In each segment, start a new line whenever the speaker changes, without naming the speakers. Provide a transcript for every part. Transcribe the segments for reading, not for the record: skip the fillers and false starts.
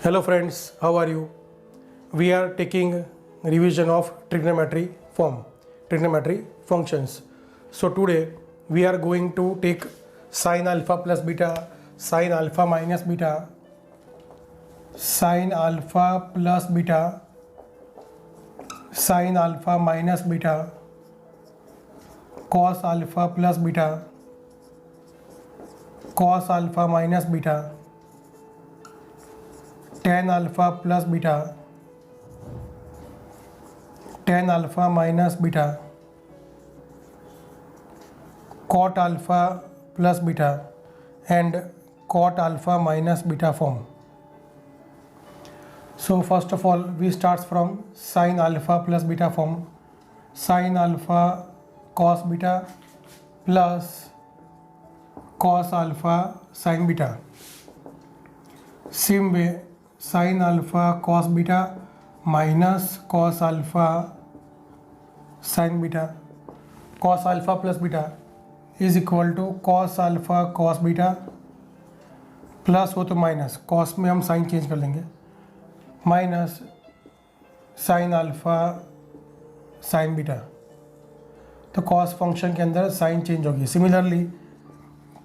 Hello friends, how are you? We are taking revision of trigonometry functions. So today we are going to take sin alpha plus beta, sin alpha minus beta, sin alpha plus beta, sin alpha minus beta, cos alpha plus beta, cos alpha minus beta, tan alpha plus beta, tan alpha minus beta, cot alpha plus beta and cot alpha minus beta form. So first of all we start from sin alpha plus beta form. Sin alpha cos beta plus cos alpha sin beta. Same way sin alpha cos beta minus cos alpha sin beta. Cos alpha plus beta is equal to cos alpha cos beta plus हो तो minus, cos में हम sign change कर लेंगे, minus sine alpha sine beta. तो cos function के अंदर sine change होगी. Similarly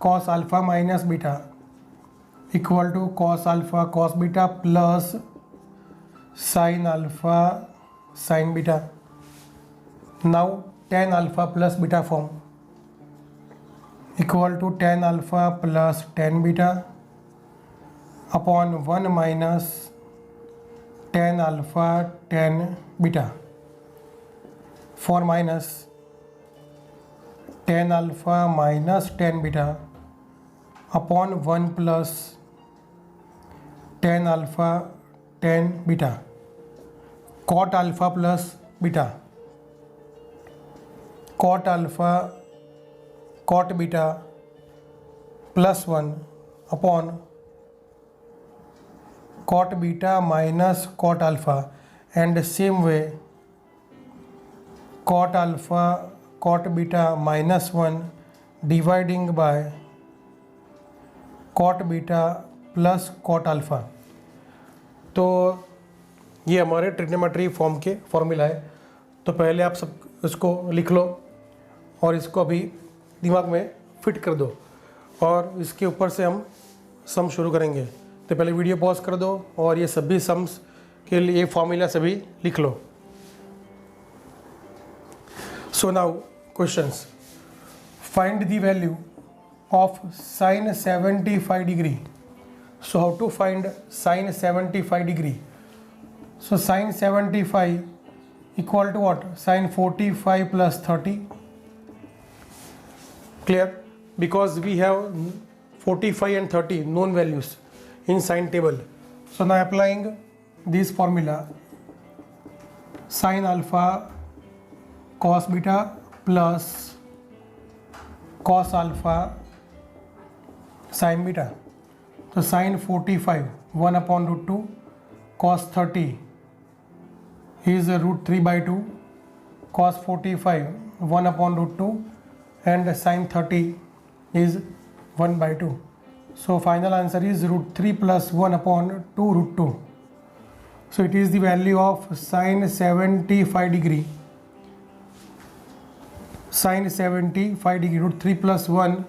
cos alpha minus beta equal to cos alpha cos beta plus sine alpha sine beta. Now tan alpha plus beta form equal to tan alpha plus tan beta upon 1 minus tan alpha tan beta. For minus tan alpha minus tan beta upon 1 plus tan alpha tan beta. Cot alpha plus beta, cot alpha cot beta plus 1 upon cot beta minus cot alpha and same way cot alpha cot beta minus 1 dividing by cot beta plus cot alpha. तो ये हमारे trigonometry form के formula है. तो पहले आप सब इसको लिख लो और इसको अभी दिमाग में फिट कर दो और इसके ऊपर से हम सम शुरू करेंगे. तो पहले वीडियो पॉज कर दो और ये सभी सम्स के लिए फॉर्मूला सभी लिख लो. So now questions. Find the value of sine 75 degree. So how to find sine 75 degree. So sine 75 equal to what, sine 45 plus 30. Clear? Because we have 45 and 30 known values in sine table. So now applying this formula, sin alpha cos beta plus cos alpha sin beta. So sin 45 1 upon root 2, cos 30 is root 3 by 2, cos 45 1 upon root 2 and sin 30 is 1 by 2. So final answer is root 3 plus 1 upon 2 root 2. So it is the value of sin 75 degree. Sin 75 degree root 3 plus 1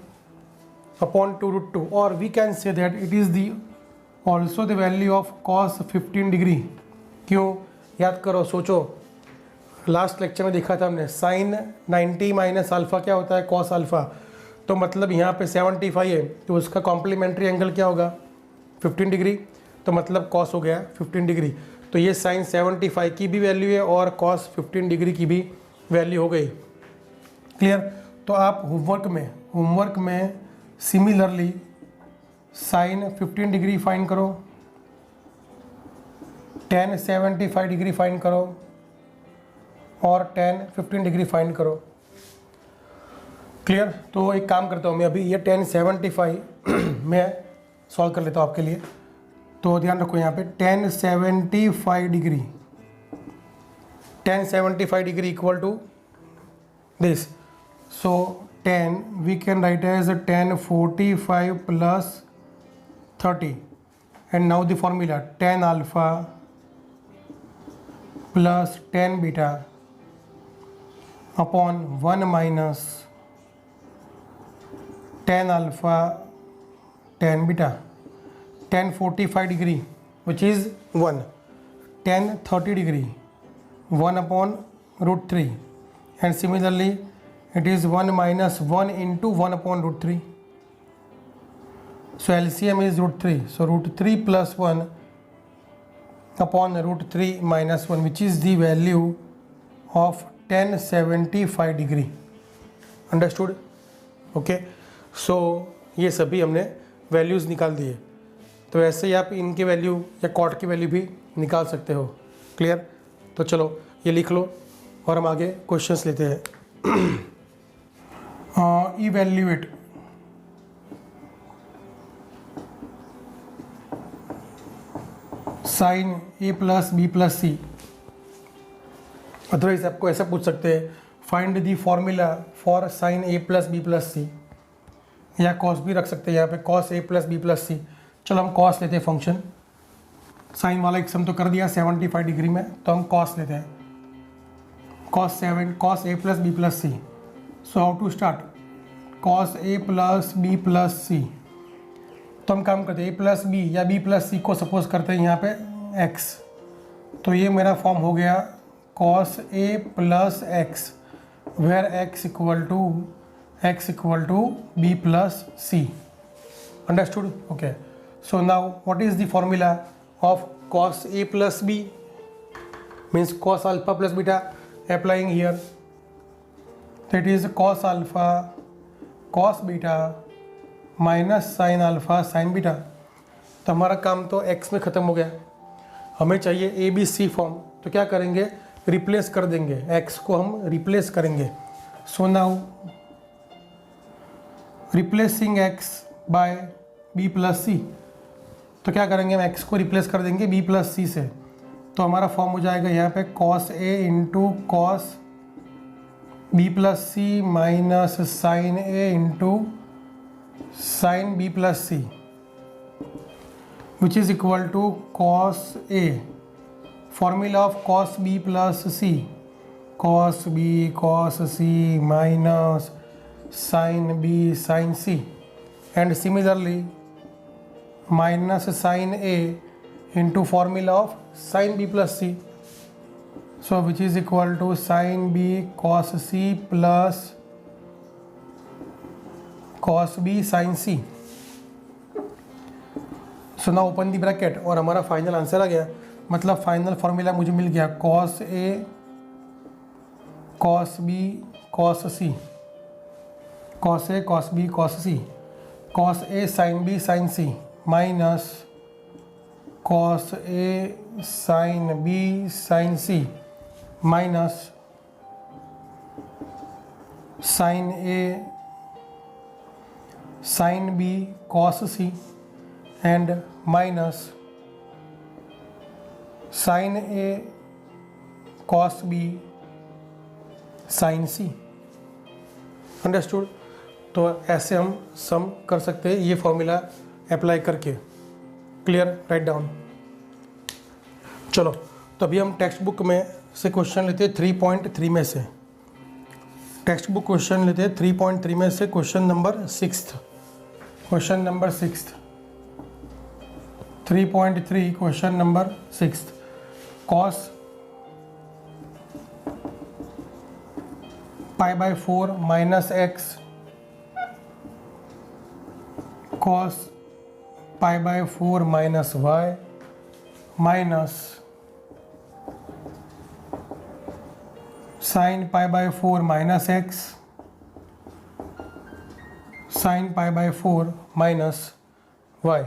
upon 2 root 2, or we can say that it is the also the value of cos 15 degree. क्यों? याद करो, सोचो. Last lecture में देखा था हमने sign 90 minus alpha क्या होता है, कॉस अल्फ़ा. तो मतलब यहाँ पे 75 है तो उसका कॉम्प्लीमेंट्री एंगल क्या होगा, 15 डिग्री. तो मतलब कॉस हो गया 15 डिग्री. तो ये साइन 75 की भी वैल्यू है और कॉस 15 डिग्री की भी वैल्यू हो गई. क्लियर? तो आप होमवर्क में सिमिलरली साइन 15 डिग्री फाइंड करो, tan 75 डिग्री फाइंड करो और tan 15 डिग्री फाइंड करो. क्लियर? तो एक काम करता हूँ मैं, अभी ये tan 75 मैं सॉल्व कर लेता हूँ आपके लिए. तो ध्यान रखो यहाँ पे tan 75 degree, tan 75 degree equal to this. So tan we can write as tan 45 plus 30. And now the formula tan alpha plus tan beta upon 1 minus tan alpha tan beta, tan 45 degree which is 1, tan 30 degree 1 upon √3 and similarly it is 1 minus 1 into 1 upon √3. So LCM is √3. So √3 plus 1 upon √3 minus 1 which is the value of tan 75 degree. Understood? Okay. So ये सभी हमने values निकाल दिए. तो ऐसे ही आप इनके value या कॉट की वैल्यू भी निकाल सकते हो. क्लियर? तो चलो ये लिख लो और हम आगे क्वेश्चंस लेते हैं. Evaluate sine A plus B plus C. Otherwise आपको ऐसा पूछ सकते हैं find the formula for sine A plus B plus C, या कॉस भी रख सकते हैं यहाँ पे cos A plus B plus C. चलो हम कॉस लेते हैं फंक्शन. साइन वाला एक सम तो कर दिया 75 डिग्री में, तो हम कॉस लेते हैं. cos a plus b plus c. So how to start? cos a plus b plus c. तो हम काम करते हैं a plus b या b plus c को सपोज करते हैं यहाँ पे x. तो ये मेरा फॉर्म हो गया cos a plus x where x equal to b plus c. Understood? Okay. So now what is the formula of cos a plus b? Means cos alpha plus beta. Applying here, that is cos alpha cos beta minus sin alpha sin beta. तो हमारा काम तो x में ख़त्म हो गया. हमें चाहिए ए बी सी फॉर्म. तो क्या करेंगे, रिप्लेस कर देंगे, x को हम रिप्लेस करेंगे. So now replacing x by b plus C. तो क्या करेंगे, हम x को रिप्लेस कर देंगे b प्लस सी से. तो हमारा फॉर्म हो जाएगा यहाँ पे cos a into cos b plus c minus sine a into sine b plus c which is equal to cos a. Formula of cos b plus c, cos b cos c minus sine b sine c and similarly minus sine a into formula of sin b plus c. So which is equal to sin b cos c plus cos b sin c. So now open the bracket और हमारा final answer आ गया. मतलब final formula मुझे मिल गया cos a cos b cos c, cos a cos b cos c, cos a sin b sin c minus cos a sin b sin c minus sin a sin b cos c and minus sin a cos b sin c. Understood? तो ऐसे हम सम कर सकते हैं ये formula apply करके. Clear? Right down. चलो तो अभी हम टेक्स्ट बुक में से क्वेश्चन लेते हैं 3.3 में से. टेक्स्ट बुक क्वेश्चन लेते हैं 3.3 में से question number 6. Question number 6 3.3 question number 6. cos pi by 4 minus x cos pi by 4 minus y minus sine pi by 4 minus x sine pi by 4 minus y.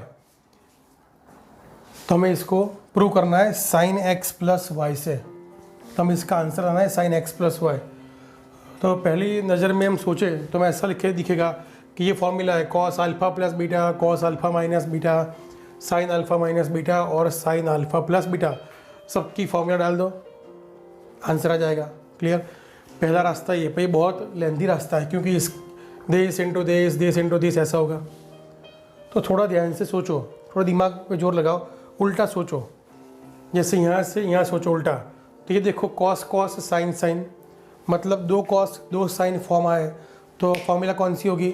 तो हमें इसको प्रूव करना है sign x plus Y से. तो हमें इसका answer आना है साइन एक्स प्लस वाई. तो पहली नज़र में हम सोचे तो मैं ऐसा लिखे दिखेगा कि ये फॉर्मूला है cos alpha plus beta, cos alpha minus beta, sine alpha minus beta और साइन अल्फ़ा प्लस बीटा. सबकी फॉर्मूला डाल दो, आंसर आ जाएगा. क्लियर? पहला रास्ता ये पे बहुत लेंथी रास्ता है क्योंकि इस this into this into this ऐसा होगा. तो थोड़ा ध्यान से सोचो, थोड़ा दिमाग पे जोर लगाओ, उल्टा सोचो, जैसे यहाँ से यहाँ सोचो उल्टा। तो ये देखो कॉस कॉस साइन साइन, मतलब दो कॉस दो साइन फॉर्म आए, तो फॉर्मूला कौन सी होगी,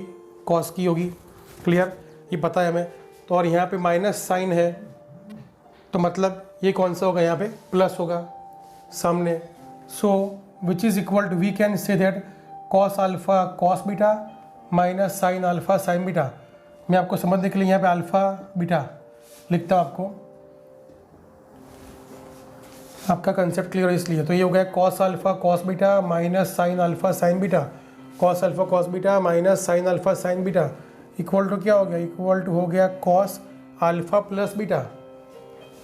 कॉस की होगी। क्लियर, ये पता है हमें। तो और यहाँ पे माइनस साइन है, तो मतलब ये कौन सा होगा, यहाँ पे प्लस होगा सामने। So which is equal to, we can say that cos alpha cos beta minus sine alpha sine beta. मैं आपको समझने के लिए यहाँ पे अल्फ़ा बीटा लिखता हूँ आपको, आपका कंसेप्ट क्लियर है इसलिए। तो ये हो गया cos alpha cos beta minus sine alpha sine beta, cos alpha cos beta minus sine alpha sine beta equal to क्या हो गया, इक्वल टू हो गया कॉस अल्फ़ा प्लस बीटा,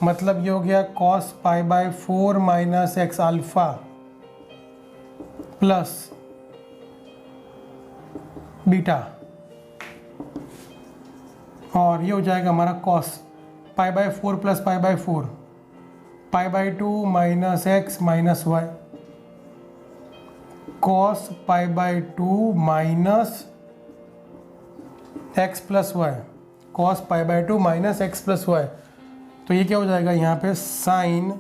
मतलब ये हो गया cos pi by 4 minus x alpha plus beta, और ये हो जाएगा हमारा cos pi by 4 plus pi by 4, pi by 2 minus x minus y, cos pi by 2 minus x plus y, cos pi by 2 minus x plus y. तो ये क्या हो जाएगा यहाँ पे sine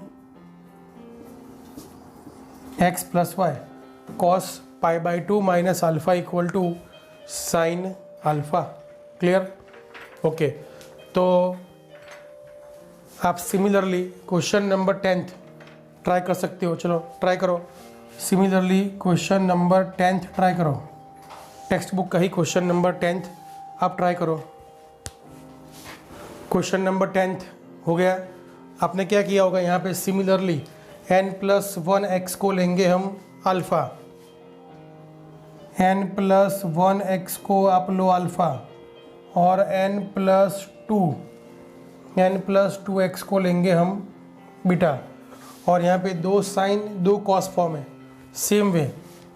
x plus y, cos pi by 2 minus alpha equal to sine alpha. Clear, okay. तो आप similarly question number 10th try कर सकते हो, चलो ट्राई करो। Similarly question number 10th try करो, टेक्स्ट बुक का ही क्वेश्चन नंबर 10th आप ट्राई करो। क्वेश्चन नंबर 10th हो गया। आपने क्या किया होगा, यहाँ पे सिमिलरली n+1x को लेंगे हम अल्फ़ा, n+1x को आप लो अल्फ़ा, और n+2x को लेंगे हम बीटा, और यहाँ पे दो साइन दो कॉस फॉर्म है सेम वे।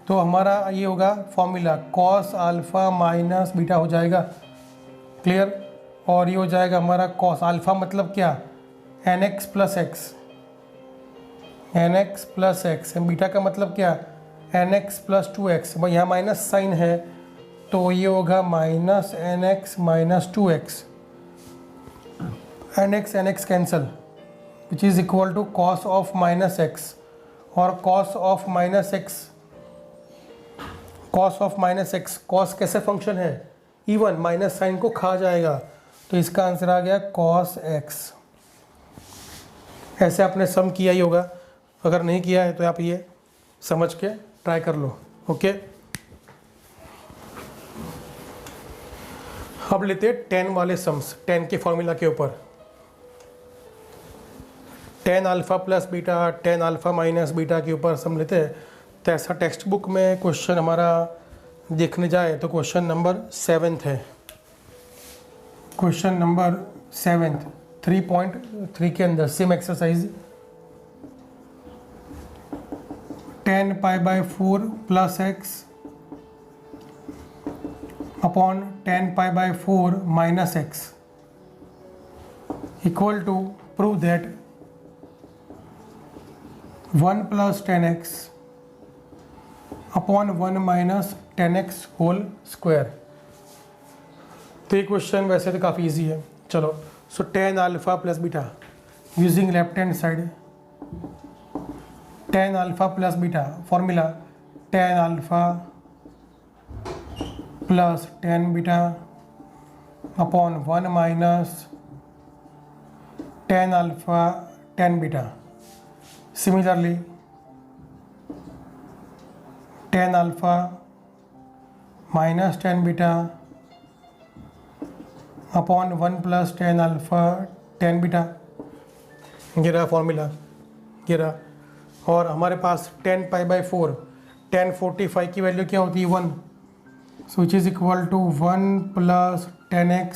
तो हमारा ये होगा formula cos alpha minus beta हो जाएगा। क्लियर, और ये हो जाएगा हमारा कॉस अल्फ़ा मतलब क्या, nx plus x, nx plus x, beta का मतलब क्या, nx प्लस 2x। भाई यहाँ माइनस साइन है, तो ये होगा minus nx minus 2x, nx cancel, which is equal to cos of minus x, और cos of minus x, cos of minus x, cos कैसे फंक्शन है, इवन माइनस साइन को खा जाएगा, तो इसका आंसर आ गया कॉस एक्स। ऐसे आपने सम किया ही होगा, अगर नहीं किया है तो आप ये समझ के ट्राई कर लो। ओके, अब लेते हैं 10 वाले सम्स, 10 के फॉर्मूला के ऊपर। 10 alpha plus beta 10 alpha minus beta के ऊपर सम लेते हैं। तो ऐसा टेक्स्ट बुक में क्वेश्चन हमारा देखने जाए तो क्वेश्चन नंबर 7th है, क्वेश्चन नंबर 7th 3.3 के अंदर same exercise. 10 pi by 4 plus x upon 10 pi by 4 minus x equal to prove that 1 plus 10x upon 1 minus 10x whole square. तो ये क्वेश्चन वैसे तो काफ़ी इजी है, चलो। So 10 alpha plus beta using left hand side, 10 alpha plus beta formula 10 alpha plus 10 beta upon 1 minus 10 alpha 10 beta. Similarly 10 alpha minus 10 beta upon 1 plus 10 alpha 10 beta, ये रहा formula, ये रहा। और हमारे पास 10 पाई बाय 4 1045 की value क्या होती है 1, so which is equal to 1 plus 10x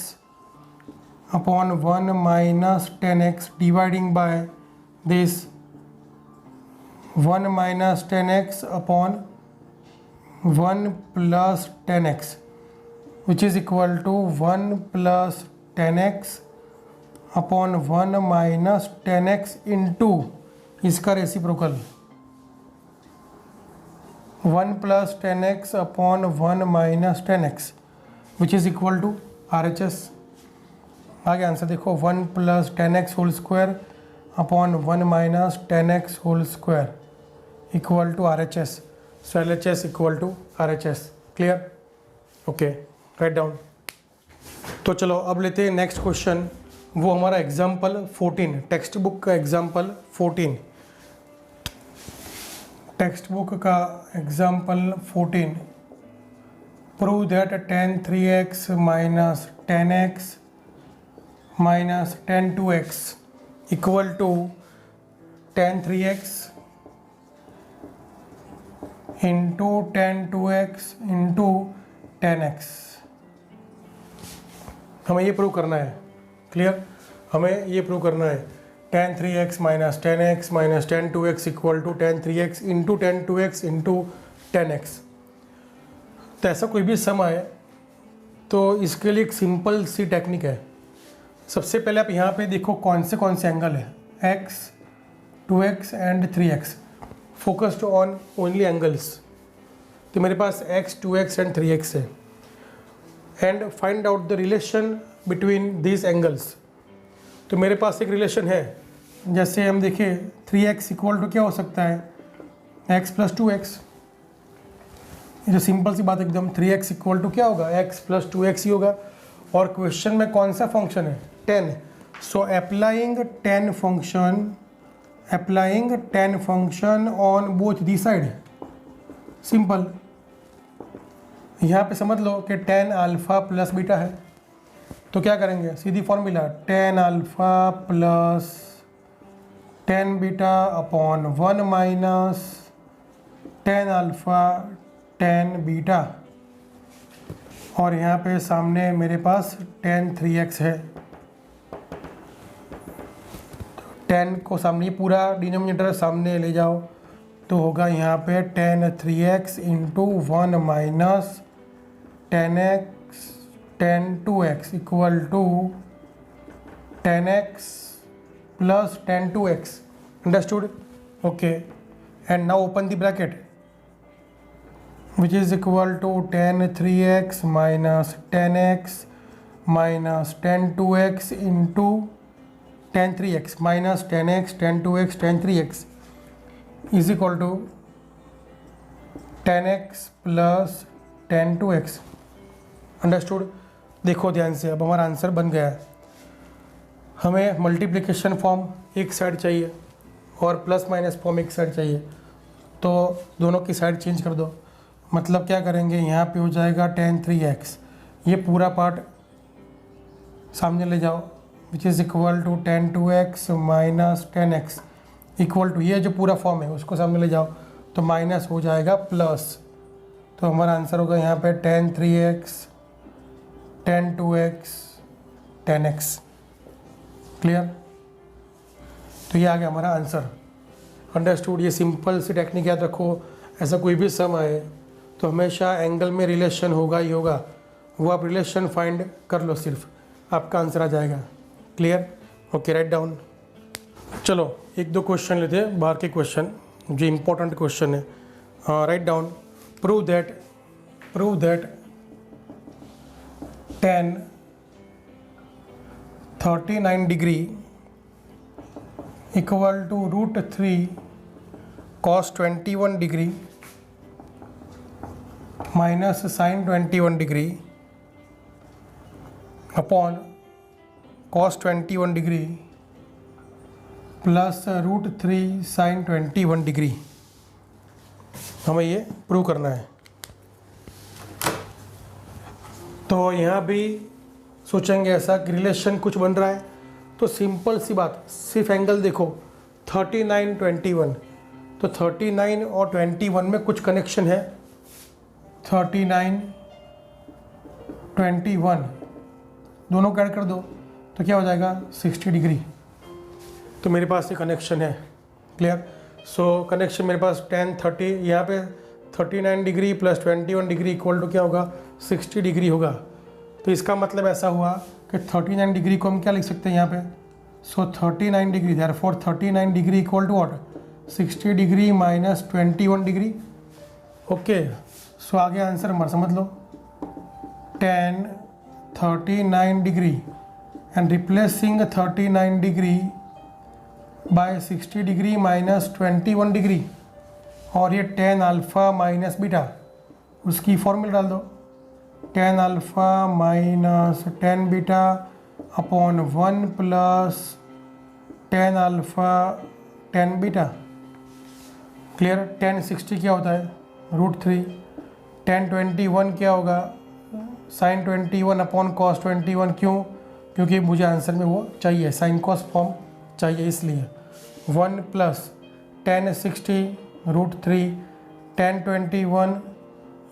upon 1 minus 10x dividing by this 1 minus 10x upon 1 plus 10x which is equal to 1 plus 10x upon 1 minus 10x into इसका reciprocal 1 plus 10x upon 1 minus 10x which is equal to RHS, आगे answer देखो 1 plus 10x whole square upon 1 minus 10x whole square equal to RHS। So LHS equal to RHS। Clear? Okay, write down. तो चलो अब लेते हैं next question, वो हमारा example 14, textbook का एग्जाम्पल 14। टेक्स्ट बुक का example 14, prove that tan 3x minus 10x minus tan 2x equal to tan 3x into tan 2x into tan x। हमें ये प्रूव करना है। क्लियर? हमें ये प्रूव करना है tan 3x minus 10x minus tan 2x equal to tan 3x into tan 2x into tan x। तो ऐसा कोई भी सम आए तो इसके लिए एक सिंपल सी टेक्निक है। सबसे पहले आप यहाँ पे देखो कौन से एंगल है, x, 2x and 3x, focused on only angles. तो मेरे पास x, 2x एंड 3x है and find out the relation between these angles. तो मेरे पास एक रिलेशन है, जैसे हम देखें 3x इक्वल टू क्या हो सकता है, x प्लस 2x। ये जो सिंपल सी बात एकदम, 3x इक्वल टू क्या होगा, x प्लस 2x ही होगा। और क्वेश्चन में कौन सा फंक्शन है, 10। So applying 10 function on both the side. Simple. यहाँ पे समझ लो कि tan अल्फ़ा प्लस बीटा है, तो क्या करेंगे, सीधी formula tan alpha plus tan beta upon 1 minus tan alpha tan beta. और यहाँ पे सामने मेरे पास tan 3x है, 10 को सामने पूरा डिनोमिनेटर सामने ले जाओ तो होगा यहाँ पे tan 3x into 1 minus tan 2x equal to tan x plus tan 2x। Understood? Okay, and now open the bracket which is equal to tan 3x minus tan x minus tan 2x into tan 3x minus tan x tan 2x tan 3x is equal to tan x plus tan 2x। Understood? देखो ध्यान से, अब हमारा answer बन गया है। हमें multiplication form एक साइड चाहिए और प्लस माइनस फॉर्म एक साइड चाहिए, तो दोनों की साइड चेंज कर दो। मतलब क्या करेंगे, यहाँ पे हो जाएगा tan 3x, ये पूरा पार्ट सामने ले जाओ, which is equal to tan 2x minus tan x equal to, ये जो पूरा फॉर्म है उसको सामने ले जाओ तो माइनस हो जाएगा प्लस। तो हमारा आंसर होगा यहाँ पे tan 3x tan 2x tan x। Clear? तो ये आ गया हमारा आंसर। अंडरस्टूड? ये सिंपल सी टेक्निक याद रखो, ऐसा कोई भी सम आए तो हमेशा एंगल में रिलेशन होगा ही होगा, वो आप रिलेशन फाइंड कर लो, सिर्फ आपका आंसर आ जाएगा। क्लियर? Okay, write down. चलो एक दो क्वेश्चन लेते हैं, बाहर के क्वेश्चन जो इम्पोर्टेंट क्वेश्चन है। Write down, prove that tan 39 degree equal to √3 cos 21 degree minus sin 21 degree upon cos 21 degree plus √3 sin 21 degree. हमें ये प्रूव करना है। तो यहाँ भी सोचेंगे ऐसा कि रिलेशन कुछ बन रहा है, तो सिंपल सी बात, सिर्फ एंगल देखो 39 21, तो 39 और 21 में कुछ कनेक्शन है। 39 21 दोनों को ऐड कर दो तो क्या हो जाएगा 60 डिग्री। तो मेरे पास ये कनेक्शन है। क्लियर? सो कनेक्शन मेरे पास tan 30, यहाँ पे 39 degree plus 21 degree equal to क्या होगा 60 डिग्री होगा। तो इसका मतलब ऐसा हुआ कि 39 डिग्री को हम क्या लिख सकते हैं यहाँ पे, so 39 degree, therefore 39 degree equal to what 60 degree minus 21 degree. Okay, so आगे आंसर हमारा समझ लो, tan 39 degree and replacing 39 degree by 60 degree minus 21 degree, और ये टेन अल्फ़ा माइनस बीटा, उसकी फॉर्मूला डाल दो, tan alpha minus tan beta upon 1 plus tan alpha tan beta. Clear. Tan 60 क्या होता है, √3। टेन 21 क्या होगा, साइन 21 अपॉन कॉस 21। क्यों? क्योंकि मुझे आंसर में वो चाहिए, साइन कॉस फॉर्म चाहिए, इसलिए 1 plus tan 60 √3 tan 21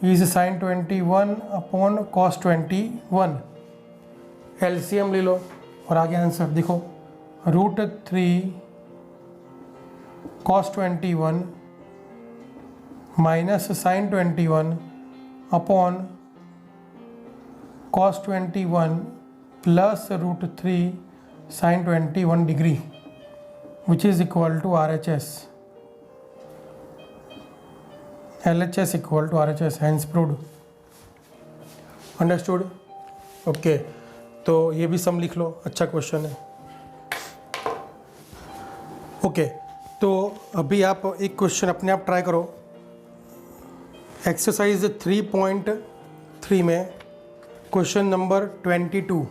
is sine 21 upon cos 21। LCM ले लो और आगे आंसर देखो, √3 cos 21 minus sine 21 upon cos 21 plus √3 sine 21 degree, which is equal to RHS। LHS equal to RHS, hence proved. Understood? Okay, तो ये भी सम लिख लो, अच्छा क्वेश्चन है। ओके, तो अभी आप एक क्वेश्चन अपने आप ट्राई करो। एक्सरसाइज 3.3 में question number 22,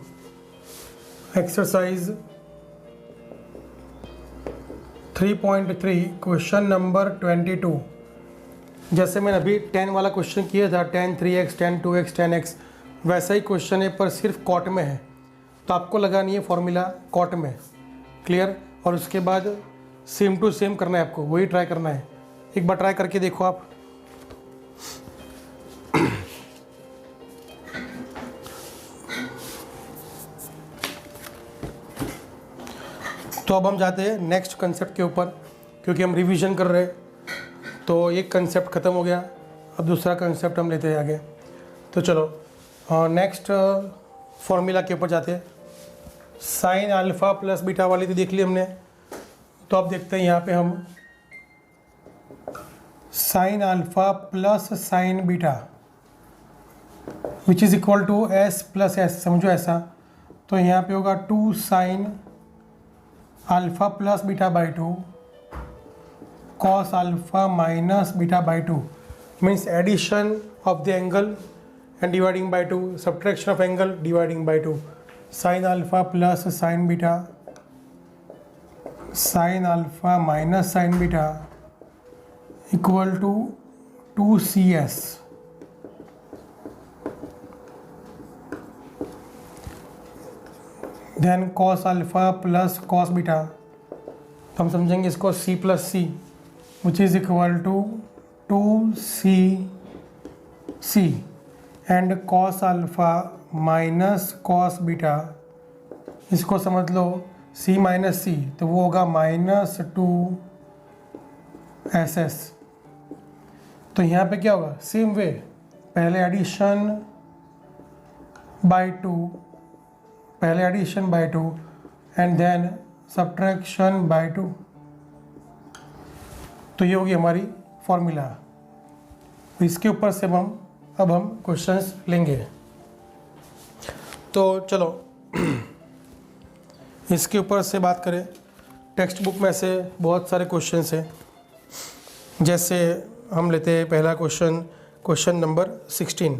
exercise 3.3 question number 22। जैसे मैंने अभी 10 वाला क्वेश्चन किया था, 10 3x 10 2x 10x, वैसा ही क्वेश्चन है पर सिर्फ कॉट में है, तो आपको लगानी है फॉर्मूला कॉट में। क्लियर। और उसके बाद सेम टू सेम करना है, आपको वही ट्राई करना है। एक बार ट्राई करके देखो आप। तो अब हम जाते हैं नेक्स्ट कंसेप्ट के ऊपर, क्योंकि हम रिवीजन कर रहे हैं, तो एक कंसेप्ट ख़त्म हो गया, अब दूसरा कंसेप्ट हम लेते हैं आगे। तो चलो नेक्स्ट फॉर्मूला के ऊपर जाते हैं। साइन अल्फ़ा प्लस बीटा वाली तो देख ली हमने, तो अब देखते हैं यहाँ पे हम sine alpha plus sine beta which is equal to S plus S, समझो ऐसा। तो यहाँ पे होगा 2 sine alpha plus beta by 2 cos alpha minus beta by 2, means addition of the angle and dividing by 2, subtraction of angle dividing by 2। Sine alpha plus sine beta sine alpha minus sine beta equal to 2CS। Then cos alpha plus cos beta, तो हम समझेंगे इसको C plus C, which is equal to 2CC। And cos alpha minus cos beta, इसको समझ लो C minus C, तो वो होगा -2SS। तो यहाँ पे क्या होगा, सेम वे, पहले एडिशन बाई 2, पहले addition by 2 and then subtraction by 2। तो ये होगी हमारी फॉर्मूला। इसके ऊपर से अब हम क्वेश्चंस लेंगे। तो चलो इसके ऊपर से बात करें। टेक्स्ट बुक में से बहुत सारे क्वेश्चंस हैं, जैसे हम लेते हैं पहला क्वेश्चन नंबर 16।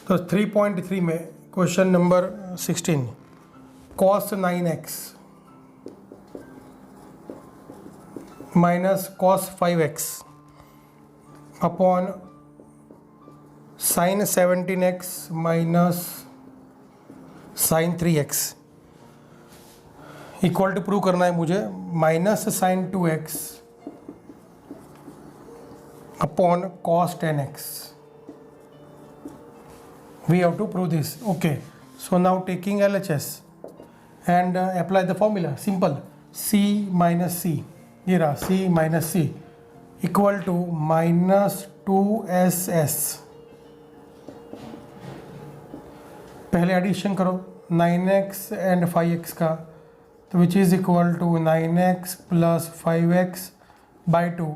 तो 3.3 में question number 16, cos 9x minus cos 5x upon sine 17x minus sine 3x equal to prove करना है मुझे minus sine 2x upon cos 10x। We have to prove this. Okay. So now taking LHS and apply the formula. Simple. C minus C. ये रहा C minus C equal to minus 2SS। पहले addition करो 9x and 5x का, तो which is equal to 9x plus 5x by 2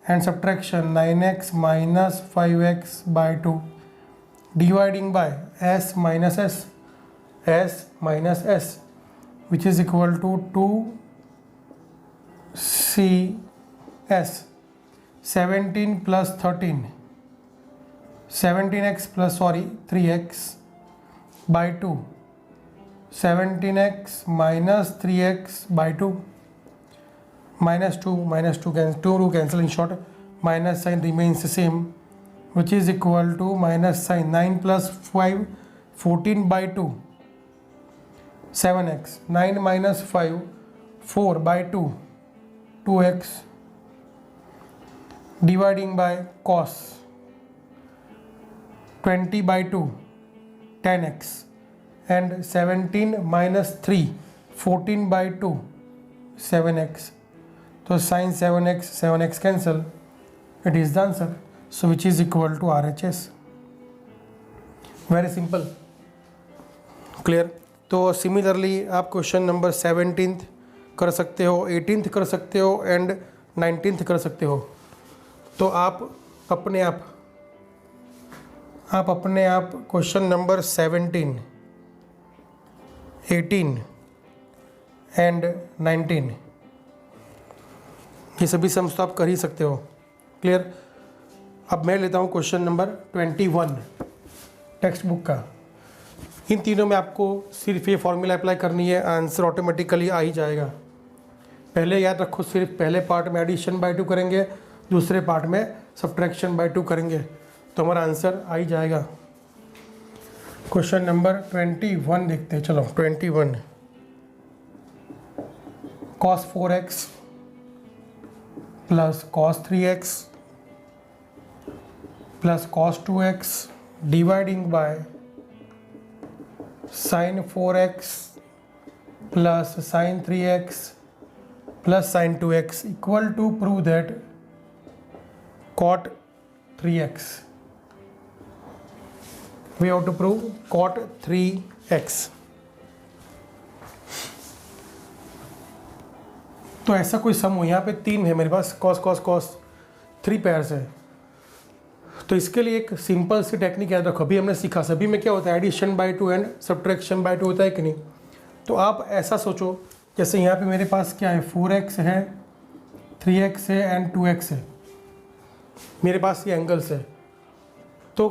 and subtraction 9x minus 5x by 2 dividing by S minus S, S minus S which is equal to 2CS 17 plus 13 17x plus 3x by 2 17x minus 3x by 2 minus 2 cancel in short, minus sign remains the same, which is equal to minus sign 9 plus 5 14 by 2 7x 9 minus 5 4 by 2 2x dividing by cos 20 by 2 10x and 17 minus 3 14 by 2 7x. तो sine 7x cancel, it is the answer. So which is equal to RHS. Very simple, clear. तो similarly आप question number 17 कर सकते हो, 18 कर सकते हो and 19 कर सकते हो. तो आप अपने आप क्वेश्चन नंबर 17, 18 एंड 19 ये सभी सम्स तो आप कर ही सकते हो, क्लियर. अब मैं लेता हूँ क्वेश्चन नंबर 21 टेक्स्ट बुक का. इन तीनों में आपको सिर्फ ये फॉर्मूला अप्लाई करनी है, आंसर ऑटोमेटिकली आ ही जाएगा. पहले याद रखो, सिर्फ पहले पार्ट में एडिशन बाय 2 करेंगे, दूसरे पार्ट में सब्ट्रैक्शन बाय 2 करेंगे, तो हमारा आंसर आ ही जाएगा. क्वेश्चन नंबर 21 देखते हैं. चलो 21 cos 4x plus cos 3x प्लस cos 2x dividing by sin 4x plus sin 3x plus sin 2x equal to prove that cot 3x. We have to prove cot 3x. तो ऐसा कोई सम हो, यहाँ पे 3 है मेरे पास, cos cos cos 3 पेयर्स है. तो इसके लिए एक सिंपल सी टेक्निक याद रखो, अभी हमने सीखा. सभी में क्या होता है, addition by 2 and subtraction by 2 होता है कि नहीं. तो आप ऐसा सोचो, जैसे यहाँ पे मेरे पास क्या है, 4x है, 3x है एंड 2x है. मेरे पास ये एंगल्स है. तो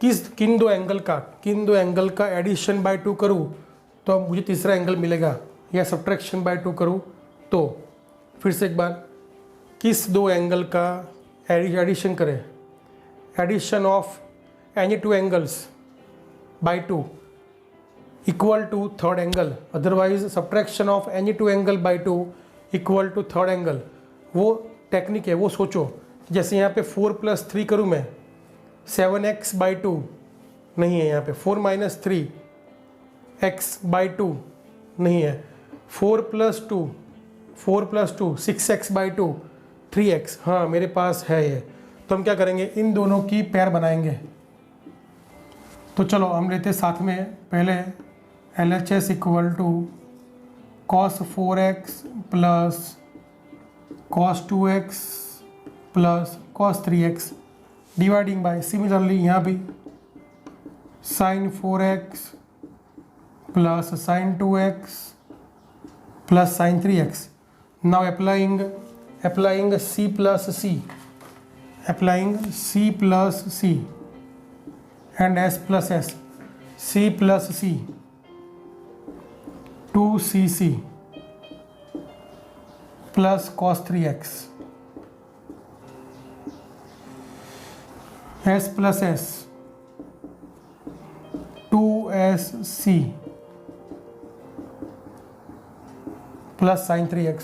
किन दो एंगल का एडिशन बाय 2 करूँ तो मुझे तीसरा एंगल मिलेगा, या सब्ट्रैक्शन बाय 2 करूँ तो. फिर से एक बार, किस दो एंगल का एडिशन करें, addition of any 2 angles by 2 equal to third angle, otherwise subtraction of any 2 angle by 2 equal to third angle. वो टेक्निक है, वो सोचो. जैसे यहाँ पे 4 प्लस 3 करूँ मैं, 7x बाई 2 नहीं है यहाँ पे, 4 माइनस 3x बाई 2 नहीं है, 4 प्लस 2 6x बाई 2 3x, हाँ मेरे पास है ये. तो हम क्या करेंगे, इन दोनों की पेयर बनाएंगे. तो चलो हम लेते साथ में पहले LHS equal to cos 4x plus cos 2x plus cos 3x dividing by, similarly यहाँ भी sin 4x plus sin 2x plus sin 3x. Now applying C plus C and S plus S, C plus C 2cc plus cos 3x, S plus S 2sc plus sin 3x.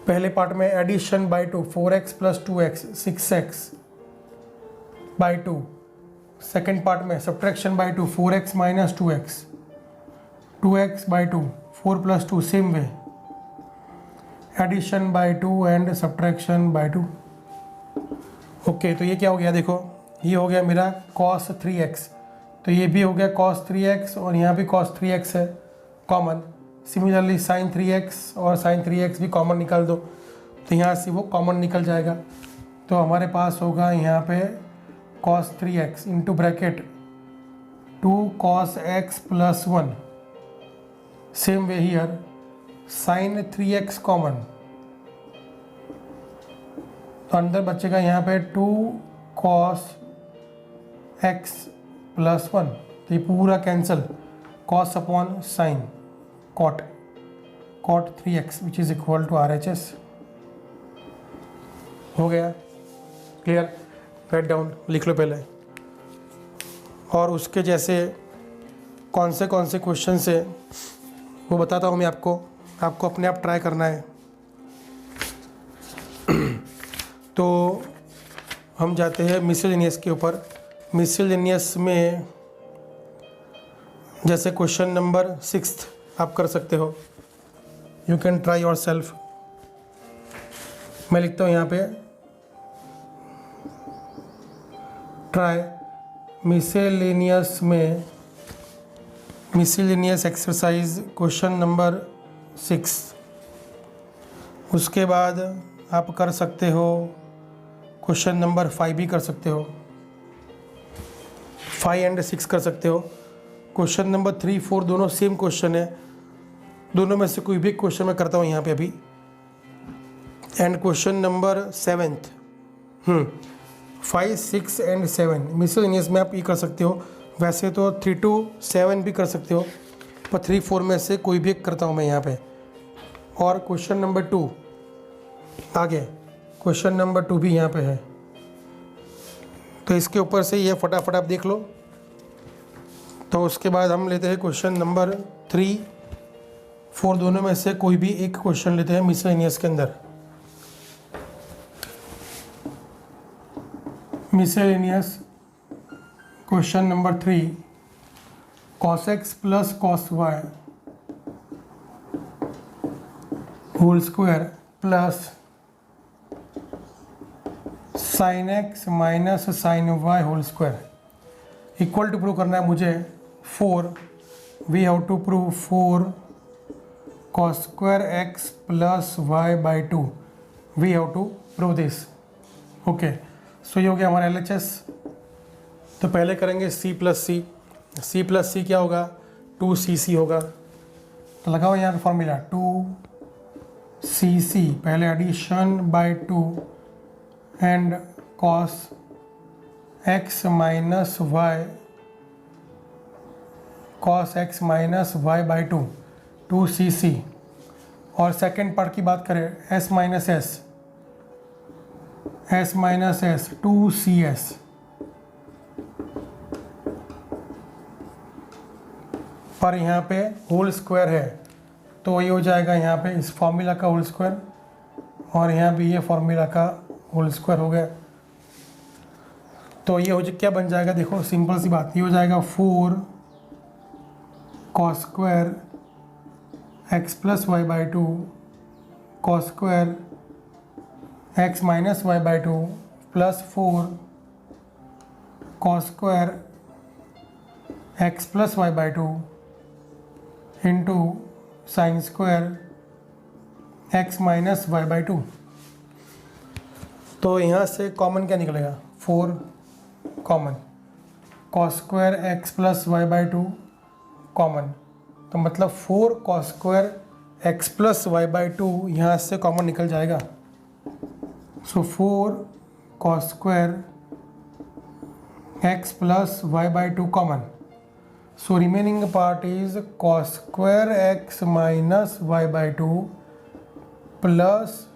पहले part में addition by 2 4x plus 2x 6x by 2. Second part में subtraction by 2 4x minus 2x by 2 4 plus 2 same way, addition by 2 and subtraction by 2. Okay, तो ये क्या हो गया, देखो ये हो गया मेरा cos 3x, तो ये भी हो गया cos 3x और यहाँ भी cos 3x है कॉमन. सिमिलरली sin 3x और sin 3x भी कॉमन निकाल दो, तो यहाँ से वो कॉमन निकल जाएगा. तो हमारे पास होगा यहाँ पे cos 3x into bracket 2 cos x plus 1. Same way here, sin 3x common, तो अंदर बचेगा यहाँ पे 2 cos x plus 1, तो ये पूरा cancel, cos upon sine cot 3x which is equal to RHS. हो गया क्लियर, राइट डाउन, लिख लो पहले. और उसके जैसे कौन से क्वेश्चन से वो बताता हूँ मैं आपको अपने आप ट्राई करना है. तो हम जाते हैं मिसलेनियस के ऊपर. मिसलेनियस में जैसे क्वेश्चन नंबर 6 आप कर सकते हो. You can try your self. मैं लिखता हूँ यहाँ पे ट्राई मिसलेनियस में, मिसलेनियस एक्सरसाइज क्वेश्चन नंबर 6. उसके बाद आप कर सकते हो क्वेश्चन नंबर 5 भी कर सकते हो, 5 एंड 6 कर सकते हो. क्वेश्चन नंबर 3, 4 दोनों सेम क्वेश्चन है, दोनों में से कोई भी क्वेश्चन मैं करता हूँ यहाँ पे अभी. And question number 7, 5, 6 and 7 miscellaneous में आप ये कर सकते हो. वैसे तो 3 to 7 भी कर सकते हो, पर 3, 4 में से कोई भी करता हूँ मैं यहाँ पे. और क्वेश्चन नंबर 2 आगे, क्वेश्चन नंबर 2 भी यहाँ पे है, तो इसके ऊपर से ये फटाफट आप देख लो. तो उसके बाद हम लेते हैं क्वेश्चन नंबर 3, 4 दोनों में से कोई भी एक क्वेश्चन लेते हैं मिसलेनियस के अंदर. Miscellaneous question number 3, cos x plus cos y whole square plus sin x minus sin y whole square equal to prove करना है मुझे 4. We have to prove 4 cos square x plus y by 2. We have to prove this. Okay, so ये हो गया हमारा LHS. तो पहले करेंगे C प्लस सी क्या होगा, 2cc होगा. तो लगाओ यहाँ पे फॉर्मूला 2cc, पहले addition by 2 and cos x minus y by 2, 2cc. और सेकेंड पार्ट की बात करें, s माइनस s 2cs. पर यहाँ पे होल स्क्वायर है, तो ये हो जाएगा यहाँ पे इस फॉर्मूला का होल स्क्वायर, और यहाँ भी ये फॉर्मूला का होल स्क्वायर हो गया. तो ये हो क्या बन जाएगा, देखो सिंपल सी बात, ये हो जाएगा 4 cos square x plus y by 2 cos square x minus y by 2 plus 4 cos square x plus y by 2 into sine square x minus y by 2. तो यहाँ से कॉमन क्या निकलेगा, 4 common, cos square x plus y by 2 common, तो मतलब 4 cos square x plus y by 2 यहाँ से common निकल जाएगा. So 4 cos square x plus y by 2 common. So remaining part is cos square x minus y by 2 plus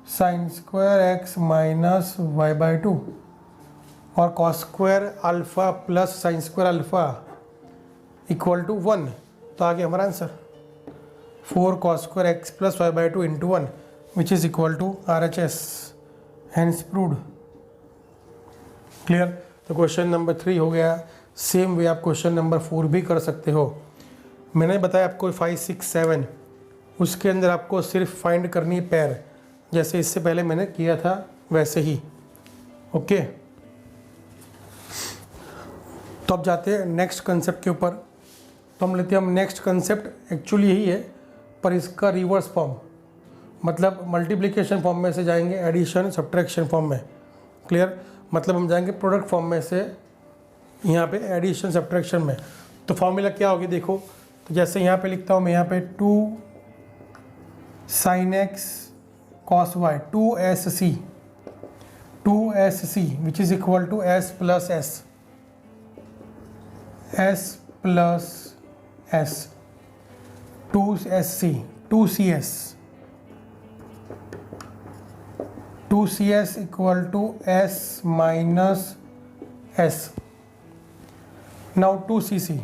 sin square x minus y by 2 और cos square alpha plus sin square alpha equal to 1. तो आ गया हमारा answer 4 cos square x plus y by 2 into 1 which is equal to RHS. Hence proved. Clear. तो question number 3 हो गया. Same way आप question number 4 भी कर सकते हो. मैंने बताया आपको 5, 6, 7, उसके अंदर आपको सिर्फ फाइंड करनी है पैर, जैसे इससे पहले मैंने किया था वैसे ही. ओके, तो अब जाते हैं नेक्स्ट कंसेप्ट के ऊपर. तो हम लेते हैं, हम नेक्स्ट कंसेप्ट एक्चुअली यही है पर इसका रिवर्स फॉर्म, मतलब मल्टीप्लिकेशन फॉर्म में से जाएंगे एडिशन सब्ट्रैक्शन फॉर्म में. क्लियर. मतलब हम जाएंगे प्रोडक्ट फॉर्म में से यहाँ पे एडिशन सब्ट्रैक्शन में। तो फॉर्मूला क्या होगी देखो, तो जैसे यहाँ पे लिखता हूँ मैं, यहाँ पे 2 sin x cos y 2sc which is equal to s plus s 2sc 2cs equal to s minus s. Now 2cc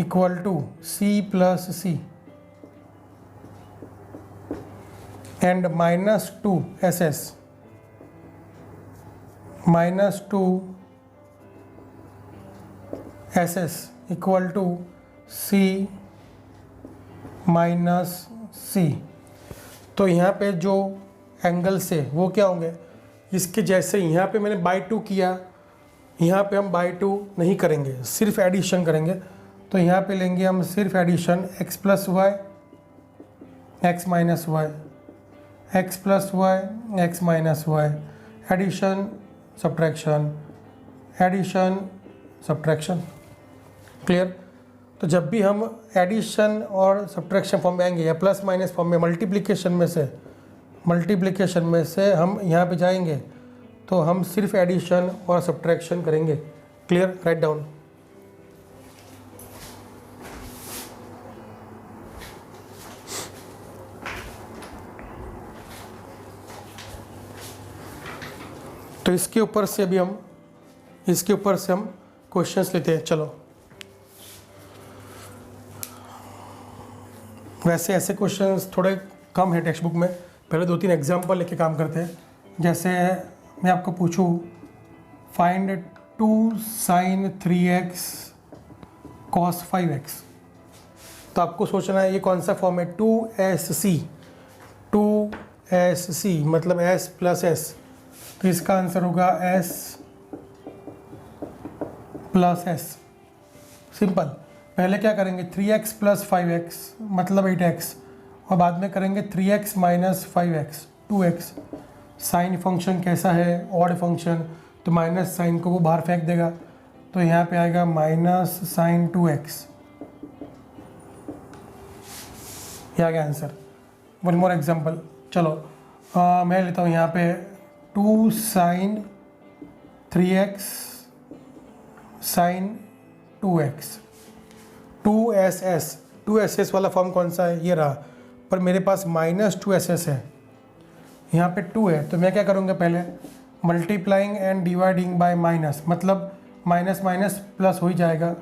equal to c plus c and minus 2ss equal to c minus C. तो यहाँ पे जो angles है वो क्या होंगे, इसके जैसे यहाँ पे मैंने बाई 2 किया, यहाँ पे हम बाई 2 नहीं करेंगे, सिर्फ एडिशन करेंगे। तो यहाँ पे लेंगे हम सिर्फ addition x plus y x minus y, x plus y x minus y, addition subtraction, addition subtraction. Clear. तो जब भी हम एडिशन और सब्ट्रैक्शन फॉर्म में आएंगे या प्लस माइनस फॉर्म में मल्टीप्लिकेशन में से हम यहाँ पे जाएंगे तो हम सिर्फ एडिशन और सब्ट्रैक्शन करेंगे। क्लियर। Right down. तो इसके ऊपर से हम क्वेश्चंस लेते हैं। चलो, वैसे ऐसे क्वेश्चंस थोड़े कम हैं टेक्स्ट बुक में, पहले 2-3 एग्जाम्पल लेके काम करते हैं। जैसे मैं आपको पूछूं find 2 sin 3x cos 5x, तो आपको सोचना है ये कौन सा फॉर्म है, 2sc मतलब s प्लस s, तो इसका आंसर होगा s प्लस s। सिंपल। पहले क्या करेंगे 3x प्लस 5x मतलब 8x, और बाद में करेंगे 3x minus 5x 2x। Sine function कैसा है, ऑड फंक्शन, तो माइनस साइन को वो बाहर फेंक देगा, तो यहाँ पे आएगा माइनस साइन 2x। ये आ गया आंसर। One more example. चलो मैं लेता हूँ यहाँ पे 2 sin 3x sin 2x 2ss वाला फॉर्म कौन सा है, ये रहा, पर मेरे पास माइनस 2ss है, यहाँ पे 2 है, तो मैं क्या करूँगा, पहले multiplying and dividing by minus, मतलब माइनस माइनस प्लस हो ही जाएगा,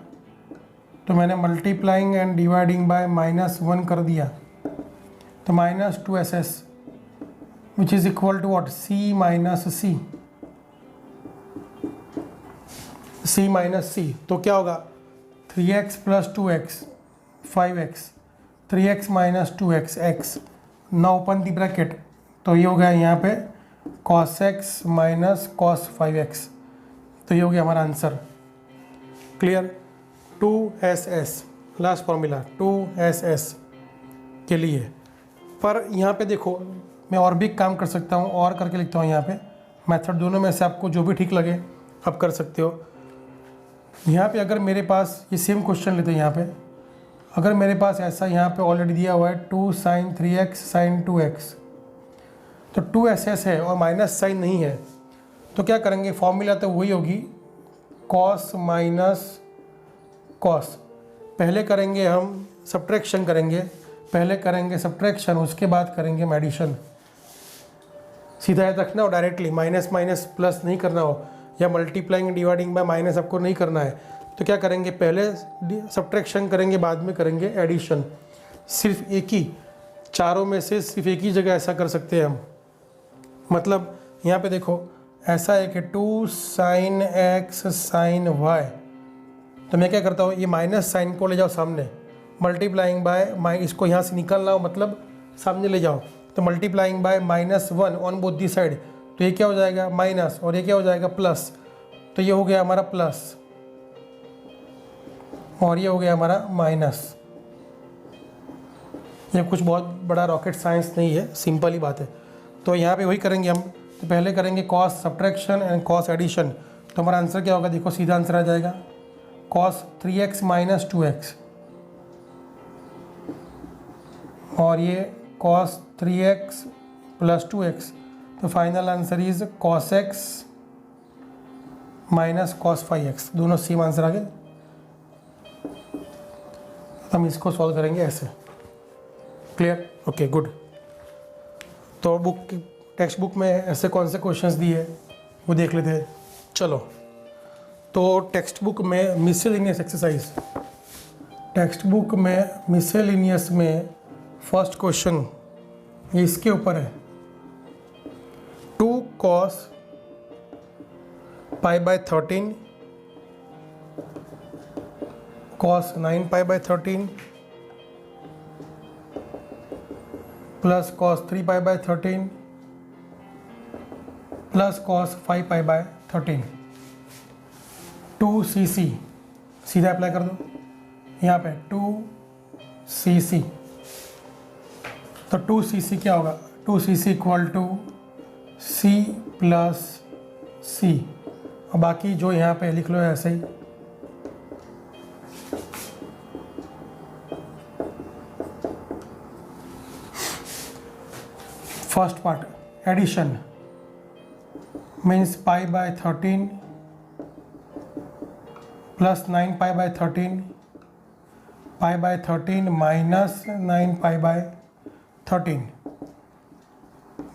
तो मैंने मल्टीप्लाइंग एंड डिवाइडिंग बाय -1 कर दिया, तो minus 2ss which is equal to what, c minus c। तो क्या होगा 3x plus 2x 5x, 3x minus 2x x, ना ओपन दी ब्रैकेट, तो ये हो गया यहाँ पे cos x minus cos 5x, तो ये हो गया हमारा answer. Clear. 2ss last formula 2ss के लिए। पर यहाँ पे देखो मैं और भी काम कर सकता हूँ, और करके लिखता हूँ यहाँ पे मेथड, दोनों में से आपको जो भी ठीक लगे आप कर सकते हो। यहाँ पे अगर मेरे पास ये सेम क्वेश्चन लेते हैं, यहाँ पे अगर मेरे पास ऐसा यहाँ पे ऑलरेडी दिया हुआ है 2 sin 3x sin 2x, तो 2ss है और माइनस साइन नहीं है, तो क्या करेंगे, फॉर्मूला तो वही होगी cos माइनस cos। पहले करेंगे हम सब्ट्रैक्शन करेंगे, उसके बाद करेंगे एडिशन। सीधा याद रखना हो, डायरेक्टली माइनस माइनस प्लस नहीं करना हो, या मल्टीप्लाइंग डिवाइडिंग बाय माइनस आपको नहीं करना है, तो क्या करेंगे, पहले सब्ट्रैक्शन करेंगे, बाद में करेंगे एडिशन। सिर्फ एक ही, चारों में से सिर्फ एक ही जगह ऐसा कर सकते हैं हम। मतलब यहाँ पे देखो ऐसा है कि 2 sin x sin y, तो मैं क्या करता हूँ, ये माइनस साइन को ले जाओ सामने, मल्टीप्लाइंग बाय इसको यहाँ से निकालना हो, मतलब सामने ले जाओ, तो multiplying by -1 on both the side, तो ये क्या हो जाएगा माइनस, और ये क्या हो जाएगा प्लस, तो ये हो गया हमारा प्लस और ये हो गया हमारा माइनस। ये कुछ बहुत बड़ा रॉकेट साइंस नहीं है, सिंपल ही बात है। तो यहाँ पे वही करेंगे हम, तो पहले करेंगे cos subtraction and cos addition. तो हमारा आंसर क्या होगा, देखो सीधा आंसर आ जाएगा कॉस 3x माइनस 2x, और ये कॉस 3x प्लस 2x। तो final answer is cos x minus cos 5x, दोनों सेम आंसर आ गए। हम इसको सॉल्व करेंगे ऐसे। क्लियर? Okay good. तो टेक्स्ट बुक में ऐसे कौन से क्वेश्चंस दिए वो देख लेते हैं। चलो, तो टेक्स्ट बुक में मिसलेनियस एक्सरसाइज, टेक्स्ट बुक में मिसलेनियस में फर्स्ट क्वेश्चन इसके ऊपर है 2 cos pi by 13 cos 9 pi by 13 plus cos 3 pi by 13 plus cos 5 pi by 13 2cc, सीधा अप्लाई कर दो यहाँ पे 2cc। तो 2cc क्या होगा, 2cc equal to c plus c, और बाकी जो यहाँ पे लिख लो ऐसे ही। First part addition means pi by 13 plus 9 pi by 13 pi by 13 minus 9 pi by 13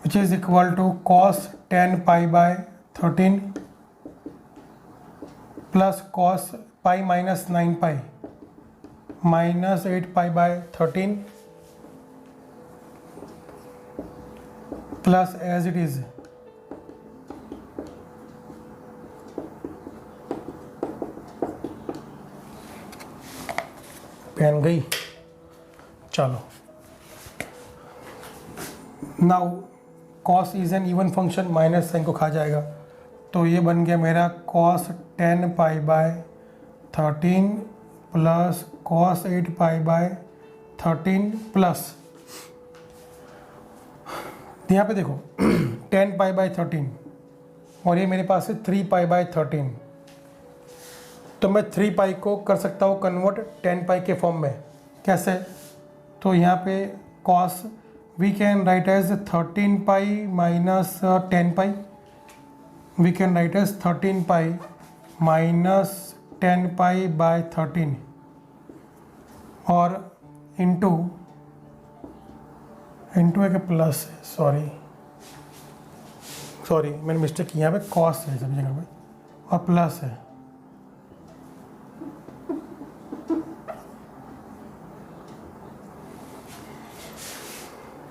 which is equal to cos 10 pi by 13 plus cos pi minus 9 pi minus 8 pi by 13 plus as it is पेन गई। चलो, now cos is an even function, minus sine को खा जाएगा, तो ये बन गया मेरा cos 10 pi by 13 plus cos 8 pi by 13 plus, यहाँ पे देखो 10 पाई बाय 13 और ये मेरे पास है 3 पाई बाय 13, तो मैं 3 पाई को कर सकता हूँ कन्वर्ट 10 पाई के फॉर्म में। कैसे? तो यहाँ पे cos we can write as 13 pi minus 10 pi, we can write as 13 pi minus 10 pi by 13 और इंटू एक प्लस है, सॉरी मैंने मिस्टेक की, यहाँ पे कॉस है सभी जगह पे और प्लस है।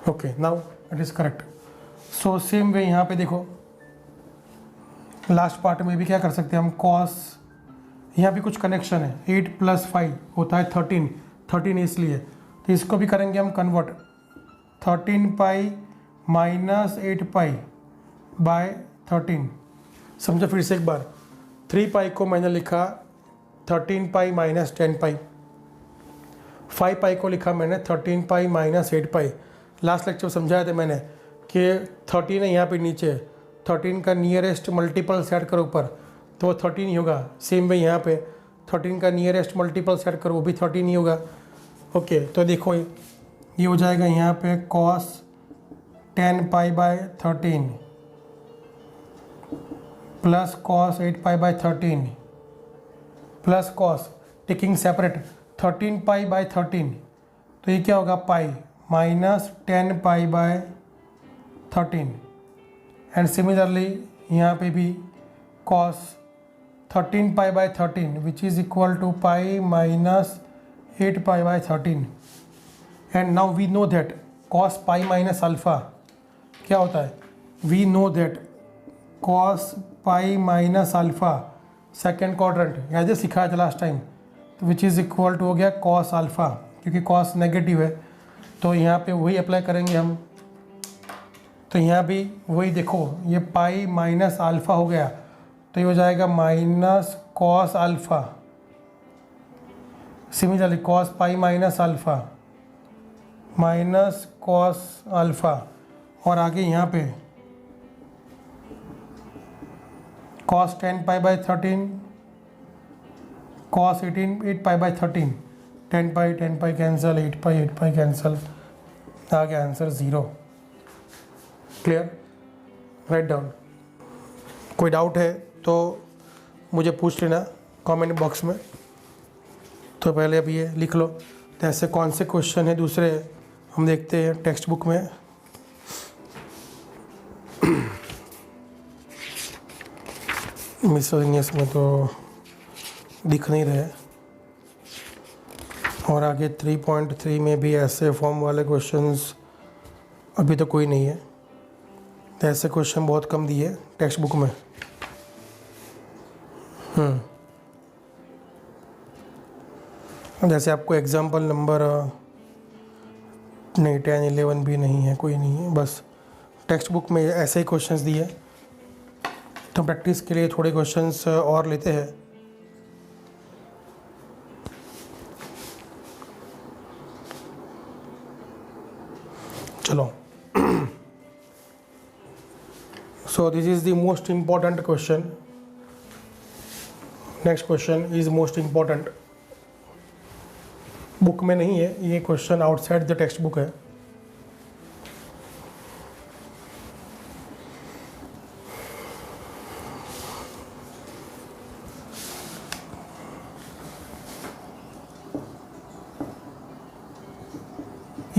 Okay, now it is correct. So same way यहाँ पे देखो लास्ट पार्ट में भी क्या कर सकते हैं हम, कॉस, यहाँ भी कुछ कनेक्शन है, 8 प्लस 5 होता है 13 इसलिए, तो इसको भी करेंगे हम convert 13 pi minus 8 pi by 13। समझो फिर से एक बार, 3 पाई को मैंने लिखा 13 पाई माइनस 10 पाई, 5 पाई को लिखा मैंने 13 पाई माइनस 8 पाई। लास्ट लेक्चर समझाया था मैंने कि 13 है यहाँ पे नीचे, 13 का नियरेस्ट मल्टीपल सेट करो ऊपर तो वो 13 ही होगा। सेम वे यहाँ पे 13 का नियरेस्ट मल्टीपल सेट करो वो भी 13 ही होगा। ओके, तो देखो ये हो जाएगा यहाँ पे cos 10 pi by 13 plus cos 8 pi by 13 plus cos taking separate 13 pi by 13, तो ये क्या होगा pi minus 10 pi by 13 and similarly यहाँ पे भी cos 13 pi by 13 which is equal to pi minus 8 pi by 13 and now we know that cos pi minus alpha क्या होता है, we know that cos pi minus alpha second quadrant यहाँ जो सिखाया था लास्ट टाइम, तो विच is equal to हो गया cos अल्फ़ा, क्योंकि cos नेगेटिव है तो यहाँ पे वही अप्लाई करेंगे हम। तो यहाँ भी वही देखो, ये पाई माइनस अल्फ़ा हो गया तो ये हो जाएगा minus cos alpha, similarly cos pi minus alpha minus cos alpha, और आगे यहाँ पे cos 10 pi by 13, cos 8 pi by 13, 10 pi cancel, 8 pi cancel, आ गया आंसर 0। क्लियर? Right down. कोई डाउट है तो मुझे पूछ लेना कमेंट बॉक्स में। तो पहले अब ये लिख लो। तो ऐसे कौन से क्वेश्चन है दूसरे हम देखते हैं टेक्स्ट बुक में। मिसलेनियस में तो दिख नहीं रहे, और आगे 3.3 में भी ऐसे फॉर्म वाले क्वेश्चंस अभी तो कोई नहीं है। तो ऐसे क्वेश्चन बहुत कम दिए टेक्स्ट बुक में। जैसे आपको एग्जाम्पल नंबर नहीं 10 11 भी नहीं है, कोई नहीं है, बस टेक्स्ट बुक में ऐसे ही क्वेश्चंस दिए। तो प्रैक्टिस के लिए थोड़े क्वेश्चंस और लेते हैं। चलो। So this is the most important question. Next question is most important. Book में नहीं है ये question, outside the text book है।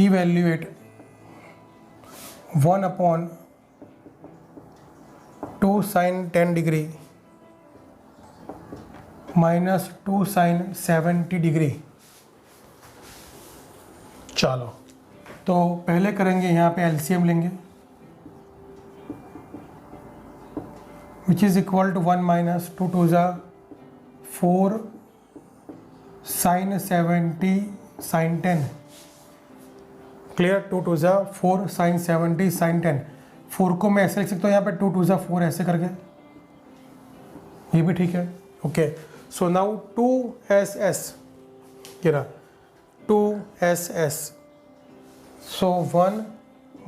Evaluate 1 upon 2 sin 10 degree minus 2 sin 70 degree. चलो, तो पहले करेंगे यहाँ पे एलसीएम लेंगे, which is equal to 1 minus 2 to ज़ा 4 sin 70 sin 10। क्लियर? 2 टू ज़ा 4 sin 70 sin 10। 4 को मैं ऐसे लिख सकता हूँ यहाँ पे 2 टू ज़ा 4 ऐसे करके, ये भी ठीक है। ओके, सो नाउ 2SS ये रहा 2SS। So 1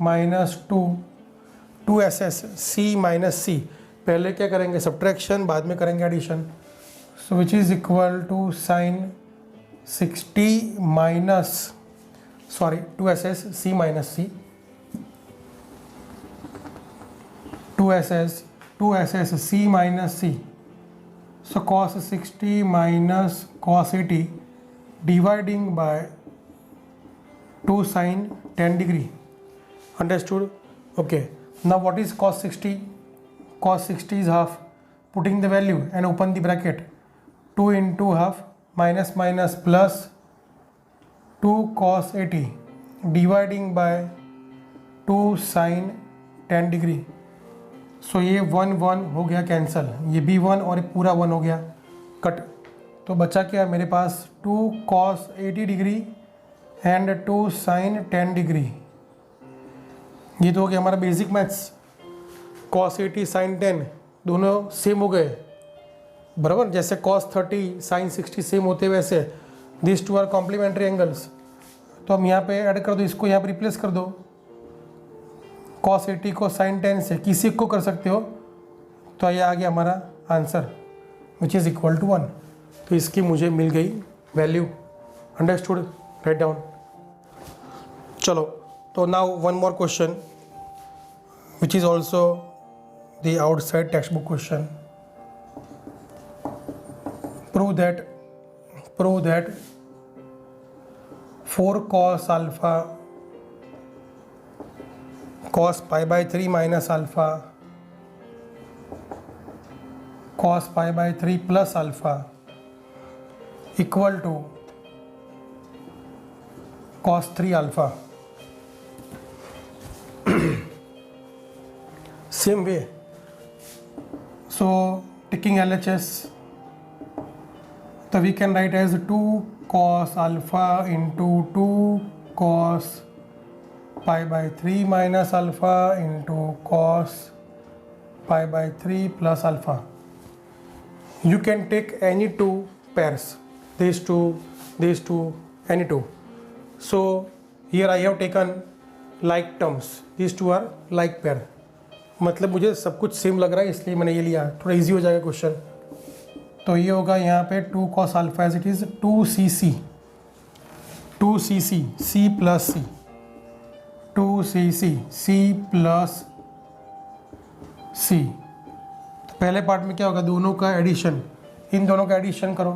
minus 2SS C minus C। पहले क्या करेंगे? सब्ट्रैक्शन, बाद में करेंगे addition. So which is equal to sin 60 minus 2SS C minus C, 2SS C minus C। So cos 60 minus cos 80 dividing by 2 sin 10 degree. Understood? Okay, now what is cos 60? Cos 60 is half. Putting the value and open the bracket, 2 into half minus minus plus 2 cos 80 dividing by 2 sin 10 degree. So ये 1 1 हो गया cancel, ये भी 1 और पूरा 1 हो गया cut. तो बचा क्या मेरे पास? 2 cos 80 degree and 2 sin 10 degree. ये तो हो गया हमारा बेसिक मैथ्स। cos 80 sin 10 दोनों सेम हो गए, बराबर। जैसे cos 30 sin 60 सेम होते वैसे this two are complementary angles. तो हम यहाँ पे ऐड कर दो, इसको यहाँ पे रिप्लेस कर दो। cos 80 को sin 10 से किसी को कर सकते हो, तो ये आ गया हमारा answer which is equal to 1। तो इसकी मुझे मिल गई वैल्यू। अंडरस्टूड? Write down. चलो, तो now one more question which is also the outside text book question. Prove that 4 cos alpha cos pi by 3 minus alpha cos pi by 3 plus alpha equal to cos 3 alpha। Same way, so taking LHS, so we can write as 2 cos alpha into 2 cos pi by 3 minus alpha into cos pi by 3 plus alpha. You can take any two pairs, these two, any two. So here I have taken like terms, these two are like pair, मतलब मुझे सब कुछ same लग रहा है इसलिए मैंने ये लिया, थोड़ा इजी हो जाएगा क्वेश्चन। तो ये होगा यहाँ पे 2 cos alpha as it is 2cc c plus C 2cc c plus C. तो पहले पार्ट में क्या होगा, दोनों का एडिशन, इन दोनों का एडिशन करो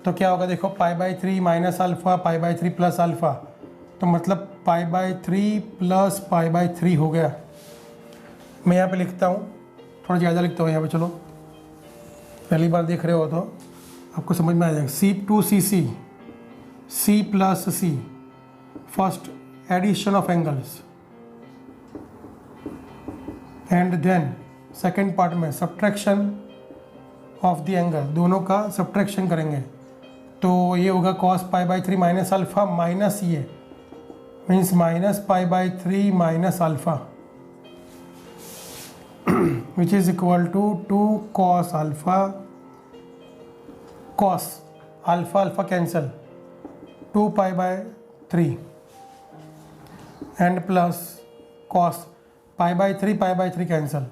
तो क्या होगा, देखो π/3 माइनस अल्फ़ा π/3 प्लस अल्फ़ा, तो मतलब π/3 प्लस π/3 हो गया। मैं यहाँ पे लिखता हूँ, थोड़ा ज़्यादा लिखता हूँ यहाँ पे, चलो पहली बार देख रहे हो तो आपको समझ में आ जाएगा। C2cc c plus C, first addition of angles, and then second part में सब्ट्रैक्शन ऑफ द एंगल, दोनों का सब्ट्रैक्शन करेंगे तो ये होगा cos π/3 माइनस अल्फ़ा माइनस ये means minus π/3 minus alpha which is equal to 2 cos alpha, cos alpha alpha cancel 2 π/3 and plus cos π/3 cancel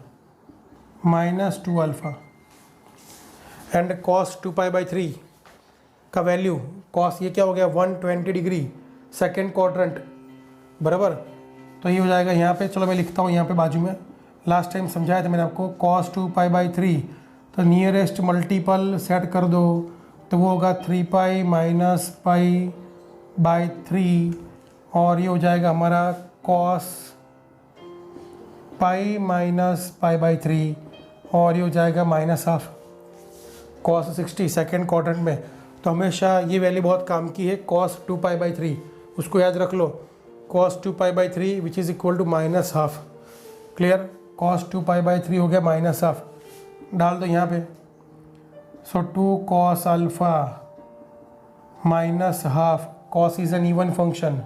minus 2 alpha and cos 2 π/3 का value, cos ये क्या हो गया 120 डिग्री सेकेंड क्वाड्रेंट बराबर। तो ये हो जाएगा यहाँ पे, चलो मैं लिखता हूँ यहाँ पे बाजू में, लास्ट टाइम समझाया था मैंने आपको cos 2 π/3, तो नियरेस्ट मल्टीपल सेट कर दो तो वो होगा 3π माइनस π/3 और ये हो जाएगा हमारा cos π माइनस π/3 और ये हो जाएगा minus half cos 60 second quadrant में। तो हमेशा ये वैल्यू बहुत काम की है, cos 2 π/3 उसको याद रख लो, cos 2 π/3 which is equal to minus half. Clear, cos 2 π/3 हो गया माइनस हाफ, डाल दो यहाँ पे। So 2 cos alpha minus half, cos is an even function,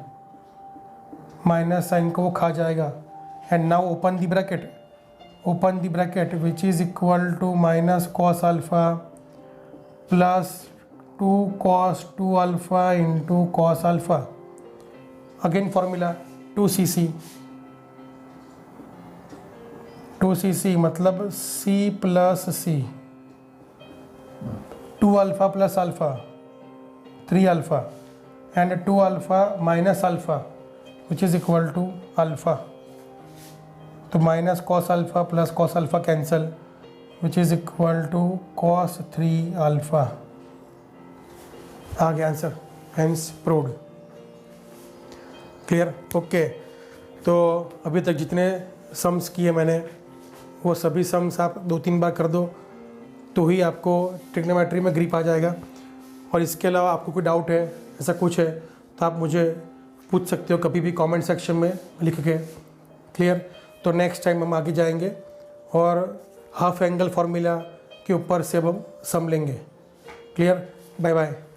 minus sine को वो खा जाएगा, and now open the bracket which is equal to minus cos alpha plus 2 cos 2 alpha into cos alpha, again formula 2cc मतलब c plus C, 2 alpha plus alpha 3 alpha and 2 alpha minus alpha which is equal to alpha, तो minus cos alpha plus cos alpha cancel which is equal to cos 3 alpha. आ गया answer, hence proved. Clear, okay. तो अभी तक जितने sums किए मैंने वो सभी सम्स आप 2-3 बार कर दो तो ही आपको ट्रिग्नोमेट्री में ग्रिप आ जाएगा। और इसके अलावा आपको कोई डाउट है, ऐसा कुछ है तो आप मुझे पूछ सकते हो कभी भी कमेंट सेक्शन में लिख के। क्लियर, तो नेक्स्ट टाइम हम आगे जाएंगे और हाफ एंगल फार्मूला के ऊपर से अब हम सम लेंगे। Clear, bye bye.